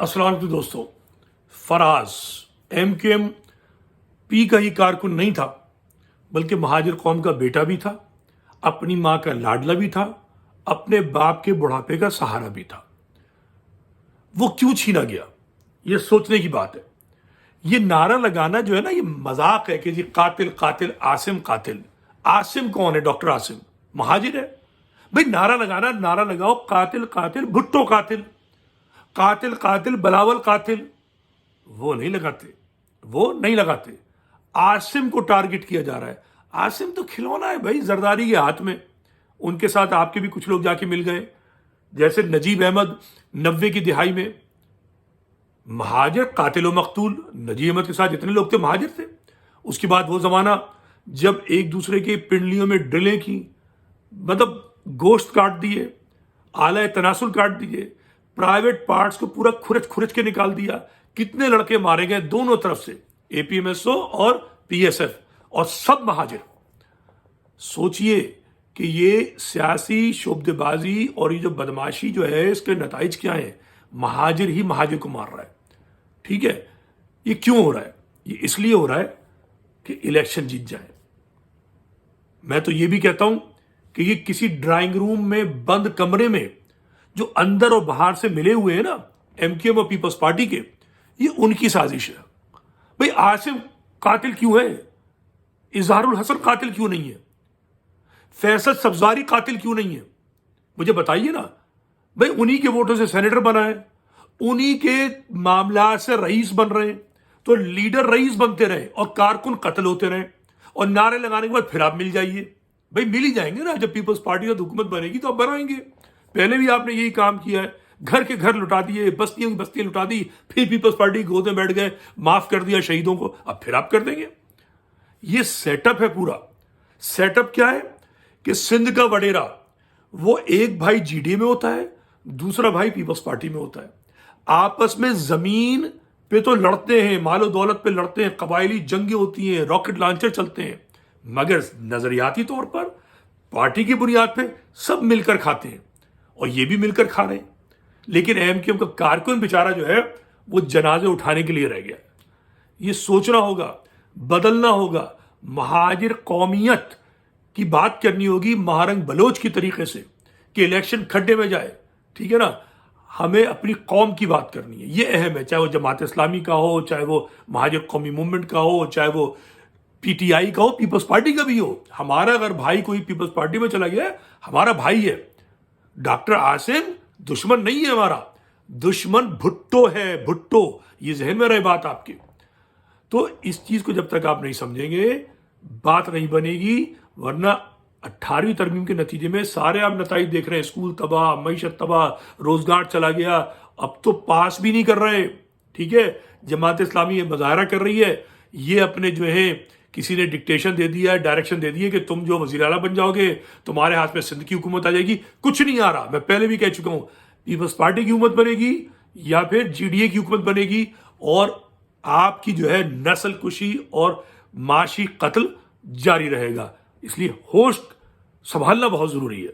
अस्सलाम वालेकुम दोस्तों। फराज MQM पी का ही कारकुन नहीं था, बल्कि महाजिर कौम का बेटा भी था, अपनी माँ का लाडला भी था, अपने बाप के बुढ़ापे का सहारा भी था। वो क्यों छीना गया, ये सोचने की बात है। ये नारा लगाना जो है ना, ये मजाक है कि जी कातिल कातिल आसिम कातिल। आसिम कौन है? डॉक्टर आसिम महाजिर है भाई। नारा लगाना, नारा लगाओ कातिल कातिल भुट्टो कातिल, कातिल कातिल बिलावल कातिल। वो नहीं लगाते, वो नहीं लगाते। आसिम को टारगेट किया जा रहा है। आसिम तो खिलौना है भाई, जरदारी के हाथ में। उनके साथ आपके भी कुछ लोग जाके मिल गए, जैसे नजीब अहमद 90 की दिहाई में। महाजिर कातिल व मकतूल, नजीब अहमद के साथ जितने लोग थे महाजिर थे। उसके बाद वो जमाना जब एक दूसरे के पिंडलियों में ड्रिलें की, मतलब गोश्त काट दिए, आला तनासुल काट दिए, प्राइवेट पार्ट्स को पूरा खुरच खुरच के निकाल दिया। कितने लड़के मारे गए दोनों तरफ से, APMSO और PSF, और सब महाजिर। सोचिए कि ये सियासी शोबदेबाजी और ये जो बदमाशी जो है, इसके नताइज क्या है? महाजिर ही महाजिर को मार रहा है। ठीक है, ये क्यों हो रहा है? ये इसलिए हो रहा है कि इलेक्शन जीत जाए। मैं तो ये भी कहता हूं कि ये किसी ड्राइंग रूम में बंद कमरे में जो अंदर और बाहर से मिले हुए हैं ना, MQM और पीपल्स पार्टी के, ये उनकी साजिश है। भाई आसिम कातिल क्यों है? इजहारुल हसन कातिल क्यों नहीं है? फैसल सब्जारी कातिल क्यों नहीं है? मुझे बताइए ना भाई। उन्हीं के वोटों से सेनेटर बना है, उन्हीं के मामला से रईस बन रहे हैं, तो लीडर रईस बनते रहे और कारकुन कत्ल होते रहे, और नारे लगाने के बाद फिर आप मिल जाइए। भाई मिल ही जाएंगे ना, जब पीपल्स पार्टी का हुकूमत बनेगी तो आप बनाएंगे। पहले भी आपने यही काम किया है, घर के घर लुटा दिए, बस्तियों की बस्तियां लुटा दी, फिर पीपल्स पार्टी की गोद में बैठ गए, माफ कर दिया शहीदों को, अब फिर आप कर देंगे। ये सेटअप है पूरा। सेटअप क्या है कि सिंध का वडेरा, वो एक भाई GDA में होता है, दूसरा भाई पीपल्स पार्टी में होता है। आपस में जमीन पे तो लड़ते हैं, मालो दौलत पे लड़ते हैं, कबायली जंगें होती हैं, रॉकेट लॉन्चर चलते हैं, मगर नजरियाती तौर पर पार्टी की बुनियाद पे सब मिलकर खाते हैं, और ये भी मिलकर खा रहे हैं। लेकिन MQM का कारकुन बेचारा जो है, वो जनाजे उठाने के लिए रह गया। ये सोचना होगा, बदलना होगा। महाजिर कौमियत की बात करनी होगी महारंग बलोच की तरीके से, कि इलेक्शन खड्डे में जाए। ठीक है ना, हमें अपनी कौम की बात करनी है, ये अहम है। चाहे वो जमात इस्लामी का हो, चाहे वो महाजिर कौमी मूवमेंट का हो, चाहे वो PTI का हो, पीपल्स पार्टी का भी हो। हमारा अगर भाई कोई पीपल्स पार्टी में चला गया, हमारा भाई है। डॉक्टर आसिम दुश्मन नहीं है हमारा, दुश्मन भुट्टो है, भुट्टो। ये जहन में रहे बात आपके। तो इस चीज को जब तक आप नहीं समझेंगे, बात नहीं बनेगी। वरना 18वीं तरमीम के नतीजे में सारे आप नतीजे देख रहे हैं, स्कूल तबाह, मईशत तबाह, रोजगार चला गया, अब तो पास भी नहीं कर रहे। ठीक है, जमात इस्लामी ये मुजाहरा कर रही है, ये अपने जो है किसी ने डिक्टेशन दे दिया है, डायरेक्शन दे दी है कि तुम जो वजीर आला बन जाओगे, तुम्हारे हाथ में सिंध की हुकूमत आ जाएगी। कुछ नहीं आ रहा, मैं पहले भी कह चुका हूं। पीपल्स पार्टी की हुकूमत बनेगी या फिर GDA की हुकूमत बनेगी, और आपकी जो है नस्ल कुशी और माशी कत्ल जारी रहेगा। इसलिए होश संभालना बहुत जरूरी है।